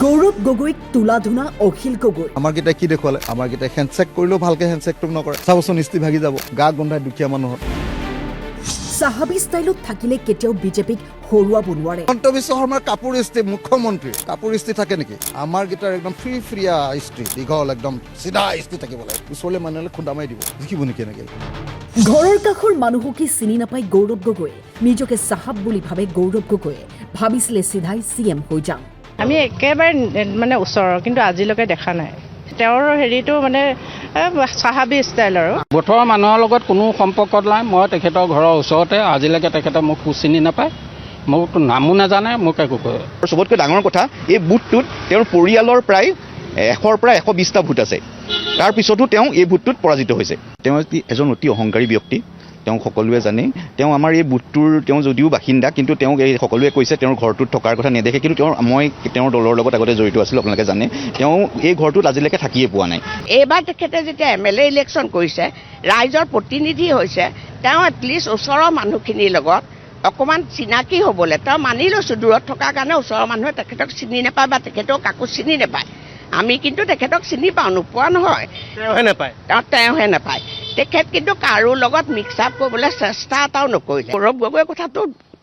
গৌৰৱ গগৈক তুলাধুনা অখিল গগৈ। আমাৰ কেইটাই কি দেখুৱালে? আমাৰ কেইটাই হেণ্ডশেক কৰিলেও ভালকে হেণ্ডশেকটো নকৰে। চাবচোন ইস্তি ভাগি যাব, গা গোন্ধাই দুখীয়া মানুহৰ। চাহাবী ষ্টাইলত থাকিলে কেতিয়াও বিজেপিক হৰুৱাব নোৱাৰে। হিমন্ত বিশ্ব শৰ্মাৰ কাপোৰ ইস্ত্ৰি, মুখ্যমন্ত্ৰী কাপোৰ ইস্ত্ৰি থাকে নেকি? আমাৰ কেইটাৰ একদম ফ্ৰিয়া ইস্ত্ৰি, দীঘল একদম চিধা ইস্ত্ৰি থাকিব লাগে। ওচৰলৈ মানুহে খুন্দা মাৰি দিব, দেখিব নেকি এনেকে? ঘৰৰ কাষৰ মানুহকে চিনি নাপায় গৌৰৱ গগৈ। নিজকে চাহাব বুলি ভাবে গৌৰৱ গগৈয়ে। ভাবিছিলে চিধাই CM হৈ যাম। আমি একেবাৰে মানে ওচৰৰ, কিন্তু আজিলৈকে দেখা নাই। তেওঁৰ হেৰিটো মানে চাহাবী ষ্টাইল আৰু। বতৰৰ মানুহৰ লগত কোনো সম্পৰ্ক নাই। মই তেখেতৰ ঘৰৰ ওচৰতে, আজিলৈকে তেখেতে মোক চিনি নাপায়, মোকতো নামো নাজানে, মোক একো কয়। চবতকৈ ডাঙৰ কথা, এই বুথটোত তেওঁৰ পৰিয়ালৰ প্ৰায় 100ৰ পৰা 120টা ভোট আছে। তাৰপিছতো তেওঁ এই ভোটটোত পৰাজিত হৈছে। তেওঁ এজন অতি অহংকাৰী ব্যক্তি, তেওঁক সকলোৱে জানে। তেওঁ আমাৰ এই বুথটোৰ তেওঁ যদিও বাসিন্দা, কিন্তু তেওঁক এই সকলোৱে কৈছে তেওঁৰ ঘৰটোত থকাৰ কথা নেদেখে। কিন্তু মই তেওঁৰ দলৰ লগত আগতে জড়িত আছিলোঁ, আপোনালোকে জানে। তেওঁ এই ঘৰটোত আজিলৈকে থাকিয়ে পোৱা নাই। এইবাৰ তেখেতে যেতিয়া MLA ইলেকশ্যন কৰিছে, ৰাইজৰ প্ৰতিনিধি হৈছে, তেওঁ এটলিষ্ট ওচৰৰ মানুহখিনিৰ লগত অকণমান চিনাকি হ'বলৈ, তেওঁ মানি লৈছোঁ দূৰত থকাৰ কাৰণে ওচৰৰ মানুহে তেখেতক চিনি নাপায় বা তেখেতেও কাকো চিনি নাপায়। আমি কিন্তু তেখেতক চিনি পাওঁ, নোপোৱা নহয়। তেওঁহে নাপায়। তেখেত কিন্তু কাৰো লগত মিক্স আপ কৰিবলৈ চেষ্টা এটাও নকৰিলে। গৌৰৱ গগৈৰ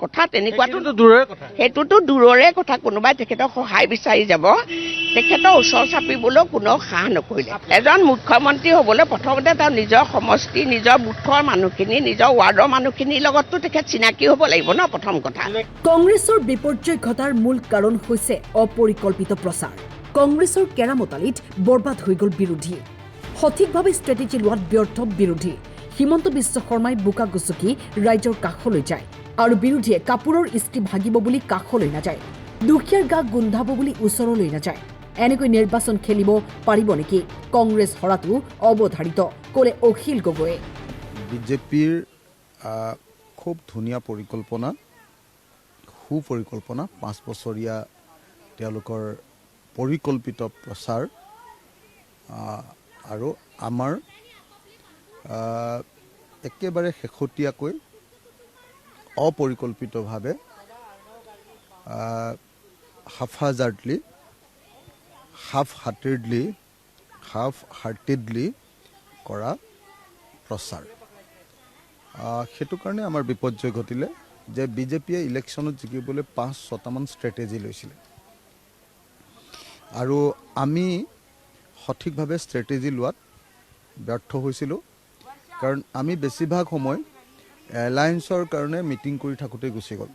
কথা তেনেকুৱাটো সেইটোতো দূৰৰে কথা। কোনোবাই তেখেতক সহায় বিচাৰি যাব, তেখেতৰ ওচৰ চাপিবলৈও কোনেও সাহ নকৰিলে। এজন মুখ্যমন্ত্ৰী হ'বলৈ প্ৰথমতে তেওঁ নিজৰ সমষ্টি, নিজৰ বুথৰ মানুহখিনি, নিজৰ ৱাৰ্ডৰ মানুহখিনিৰ লগততো তেখেত চিনাকি হ'ব লাগিব ন, প্ৰথম কথা। কংগ্ৰেছৰ বিপৰ্যয় ঘটাৰ মূল কাৰণ হৈছে অপৰিকল্পিত প্ৰচাৰ। কংগ্ৰেছৰ কেৰামতালিত বৰবাদ হৈ গ'ল বিৰোধী। সঠিকভাৱে ষ্ট্ৰেটেজি লোৱাত ব্যৰ্থ বিৰোধী। হিমন্ত বিশ্ব শৰ্মাই বোকা গুচকি ৰাইজৰ কাষলৈ যায় আৰু বিৰোধীয়ে কাপোৰৰ ইস্ত্ৰি ভাগিব বুলি কাষলৈ নাযায়। দুখীয়াৰ গা গোন্ধাব বুলি ওচৰলৈ নাযায়। এনেকৈ নিৰ্বাচন খেলিব পাৰিব নেকি? কংগ্ৰেছ হৰাটো অৱধাৰিত, ক'লে অখিল গগৈয়ে। বিজেপিৰ খুব ধুনীয়া পৰিকল্পনা, সুপৰিকল্পনা, 5 বছৰীয়া তেওঁলোকৰ পৰিকল্পিত প্ৰচাৰ আৰু আমাৰ একেবাৰে শেহতীয়াকৈ অপৰিকল্পিতভাৱে হাফ হাৰ্টেডলি কৰা প্ৰচাৰ। সেইটো কাৰণে আমাৰ বিপৰ্যয় ঘটিলে যে বিজেপিয়ে ইলেকশ্যনত জিকিবলৈ 5-6টামান ষ্ট্ৰেটেজি লৈছিলে আৰু আমি সঠিকভাৱে ষ্ট্ৰেটেজি লোৱাত ব্যৰ্থ হৈছিলোঁ। কাৰণ আমি বেছিভাগ সময় এলায়েন্সৰ কাৰণে মিটিং কৰি থাকোঁতে গুচি গ'ল।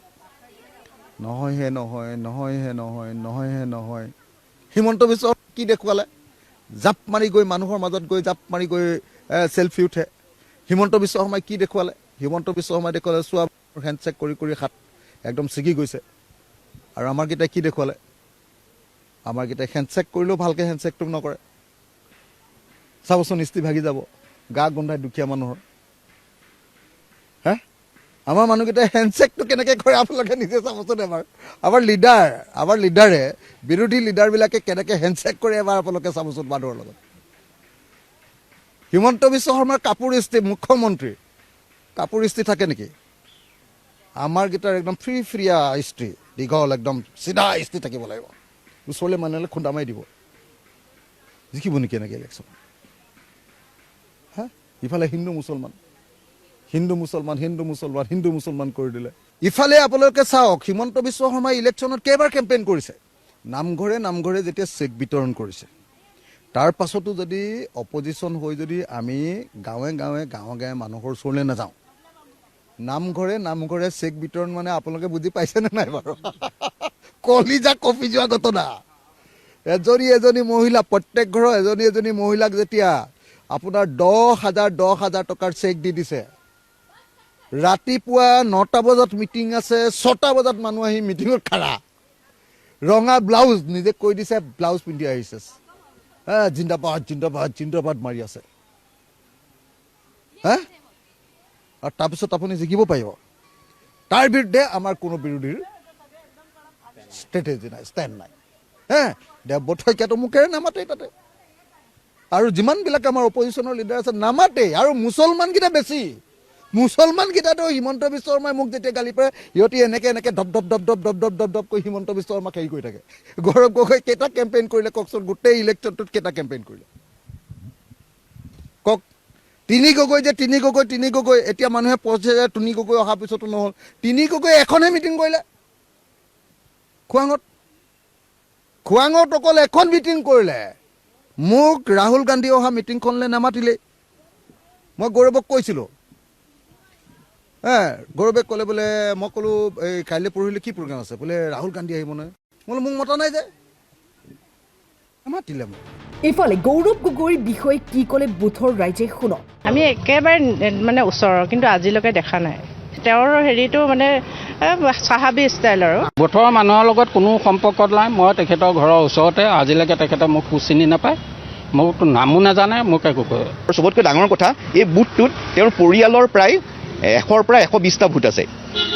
নহয়। হিমন্ত বিশ্ব কি দেখুৱালে? জাপ মাৰি গৈ মানুহৰ মাজত গৈ জাপ মাৰি গৈ চেলফি উঠে। হিমন্ত বিশ্ব শৰ্মাই কি দেখুৱালে? হিমন্ত বিশ্ব শৰ্মাই দেখুৱালে চোৱা হেণ্ডশ্বেক কৰি হাত একদম ছিগি গৈছে। আৰু আমাৰ কেইটাই কি দেখুৱালে? আমাৰ কেইটাই হেণ্ডশ্বেক কৰিলেও ভালকৈ হেণ্ডশ্বেকটো নকৰে। চাবচোন ইস্তি ভাগি যাব, গা গোন্ধাই দুখীয়া মানুহৰ। আমাৰ মানুহকেইটাই হেণ্ডশ্বেকটো কেনেকৈ কৰে আপোনালোকে নিজে চাবচোন এবাৰ। আমাৰ লিডাৰে বিৰোধী লিডাৰবিলাকে কেনেকৈ হেণ্ডশ্বেক কৰে এবাৰ আপোনালোকে চাবচোন মানুহৰ লগত। হিমন্ত বিশ্ব শৰ্মাৰ কাপোৰ ইস্ত্ৰি, মুখ্যমন্ত্ৰী কাপোৰ ইস্ত্ৰি থাকে নেকি? আমাৰ কেইটাৰ একদম ফ্ৰিয়া ইস্ত্ৰি, দীঘল একদম চিধা ইস্ত্ৰি থাকিব লাগিব। ওচৰলৈ মানুহে খুন্দা মাৰি দিব, দেখিব নেকি এনেকৈ ইলেকশ্যন? ইফালে হিন্দু মুছলমান কৰি দিলে। ইফালে আপোনালোকে চাওক, হিমন্ত বিশ্ব শৰ্মাই ইলেকশ্যনত কেইবাৰ কেম্পেইন কৰিছে। নামঘৰে যেতিয়া চেক বিতৰণ কৰিছে, তাৰ পাছতো যদি অপজিশ্যন হৈ যদি আমি গাঁৱে মানুহৰ ওচৰলৈ নাযাওঁ, নামঘৰে চেক বিতৰণ মানে আপোনালোকে বুজি পাইছেনে নাই বাৰু? কলিজা কঁপি যোৱা ঘটনা। এজনী মহিলা, প্ৰত্যেক ঘৰৰ এজনী মহিলাক যেতিয়া আপোনাৰ 10,000 টকাৰ চেক দি দিছে, ৰাতিপুৱা 9টা বজাত মিটিং আছে, 6টা বজাত মানুহ আহি মিটিঙত খাৰা, ৰঙা ব্লাউজ, নিজে কৈ দিছে ব্লাউজ পিন্ধি আহিছে, জিন্দাবাদ মাৰি আছে। আৰু তাৰপিছত আপুনি জিকিব পাৰিব? তাৰ বিৰুদ্ধে আমাৰ কোনো বিৰোধীৰ ষ্ট্ৰেটেজি নাই, ষ্টেণ্ড নাই। দেৱব্ৰত শইকীয়াটো মুখেৰে নামাতেই তাতে। আৰু যিমানবিলাক আমাৰ অপজিশ্যনৰ লিডাৰ আছে নামাতেই। আৰু মুছলমানকেইটা বেছি, মুছলমানকেইটাতো হিমন্ত বিশ্ব শৰ্মাই মোক যেতিয়া গালি পাৰে সিহঁতি এনেকৈ ধপ ধপ কৰি হিমন্ত বিশ্ব শৰ্মাক হেৰি কৰি থাকে গৌৰৱ গগৈ কেইটা কেম্পেইন কৰিলে কওকচোন গোটেই ইলেকশ্যনটোত কেইটা কেম্পেইন কৰিলে কওক তিনি গগৈ এতিয়া মানুহে পঢ়িছে যে তিনি গগৈ অহাৰ পিছতো নহ'ল তিনি গগৈ এখনহে মিটিং কৰিলে খোৱাঙত অকল এখন মিটিং কৰিলে মোক ৰাহুল গান্ধী অহা মিটিংখনলৈ নামাতিলে মই গৌৰৱক কৈছিলোঁ গৌৰৱে ক'লে বোলে মই ক'লোঁ এই কাইলৈ পৰহিলৈ কি প্ৰগ্ৰেম আছে বোলে ৰাহুল গান্ধী আহিব নহয় মই বোলো মোক মতা নাই যে নামাতিলে মোক ইফালে গৌৰৱ গগৈৰ বিষয়ে কি ক'লে বুথৰ ৰাইজে শুনক আমি একেবাৰে মানে ওচৰৰ কিন্তু আজিলৈকে দেখা নাই তেওঁৰ হেৰিটো মানে চাহাবী ষ্টাইল আৰু বুথৰ মানুহৰ লগত কোনো সম্পৰ্কত নাই মই তেখেতৰ ঘৰৰ ওচৰতে আজিলৈকে তেখেতে মোক চিনি নাপায় মোকতো নামো নাজানে মোক একো কয় আৰু চবতকৈ ডাঙৰ কথা এই বুথটোত তেওঁৰ পৰিয়ালৰ প্ৰায় 100ৰ পৰা 120টা ভোট আছে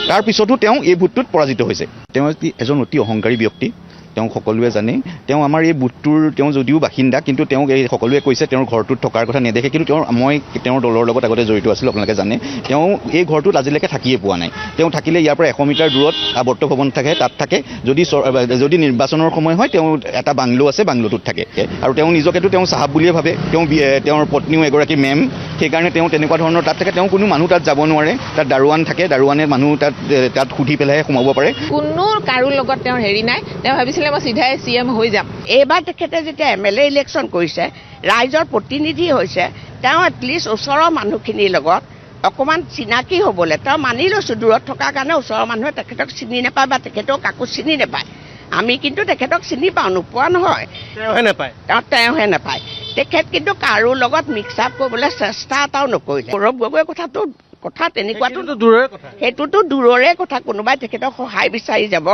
তাৰপিছতো তেওঁ এই ভোটটোত পৰাজিত হৈছে তেওঁ এজন অতি অহংকাৰী ব্যক্তি তেওঁ সকলোৱে জানে তেওঁ আমাৰ এই বুথটোৰ তেওঁ যদিও বাসিন্দা কিন্তু তেওঁক এই সকলোৱে কৈছে তেওঁৰ ঘৰটোত থকাৰ কথা নেদেখে কিন্তু মই তেওঁৰ দলৰ লগত আগতে জড়িত আছিলোঁ আপোনালোকে জানে তেওঁ এই ঘৰটোত আজিলৈকে থাকিয়ে পোৱা নাই তেওঁ থাকিলে ইয়াৰ পৰা 100 মিটাৰ দূৰত আৱৰ্ত ভৱন থাকে তাত থাকে যদি নিৰ্বাচনৰ সময় হয় তেওঁ এটা বাংলো আছে বাংলোটোত থাকে আৰু তেওঁ নিজকেতো তেওঁ চাহাব বুলিয়ে ভাবে তেওঁৰ পত্নীও এগৰাকী মেম সেইকাৰণে তেওঁ তেনেকুৱা ধৰণৰ তাত থাকে তেওঁ কোনো মানুহ তাত যাব নোৱাৰে তাত দাৰোৱান থাকে দাৰোৱানে মানুহ তাত সুধি পেলাইহে সোমাব পাৰে কোনো কাৰো লগত তেওঁৰ হেৰি নাই তেওঁ ভাবিছিলে মই চিধাই CM হৈ যাম এইবাৰ তেখেতে যেতিয়া MLA ইলেকশ্যন কৰিছে ৰাইজৰ প্ৰতিনিধি হৈছে তেওঁ এটলিষ্ট ওচৰৰ মানুহখিনিৰ লগত অকণমান চিনাকি হ'বলৈ তেওঁ মানি লৈছোঁ দূৰত থকাৰ কাৰণে ওচৰৰ মানুহে তেখেতক চিনি নাপায় বা তেখেতক কাকো চিনি নাপায় আমি কিন্তু তেখেতক চিনি পাওঁ নোপোৱা নহয় তেওঁহে নাপায় তেখেত কিন্তু কাৰো লগত মিক্স আপ কৰিবলৈ চেষ্টা এটাও নকৰিলে গৌৰৱ গগৈৰ কথা তেনেকুৱাতো সেইটোতো দূৰৰে কথা কোনোবাই তেখেতক সহায় বিচাৰি যাব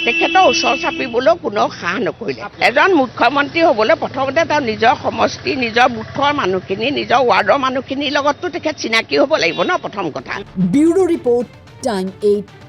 তেখেতৰ ওচৰ চাপিবলৈও কোনেও সাহ নকৰিলে এজন মুখ্যমন্ত্ৰী হ'বলৈ প্ৰথমতে তেওঁ নিজৰ সমষ্টি নিজৰ বুথৰ মানুহখিনি নিজৰ ৱাৰ্ডৰ মানুহখিনিৰ লগততো তেখেত চিনাকি হ'ব লাগিব ন প্ৰথম কথা ব্যুৰো ৰিপৰ্ট টাইম 8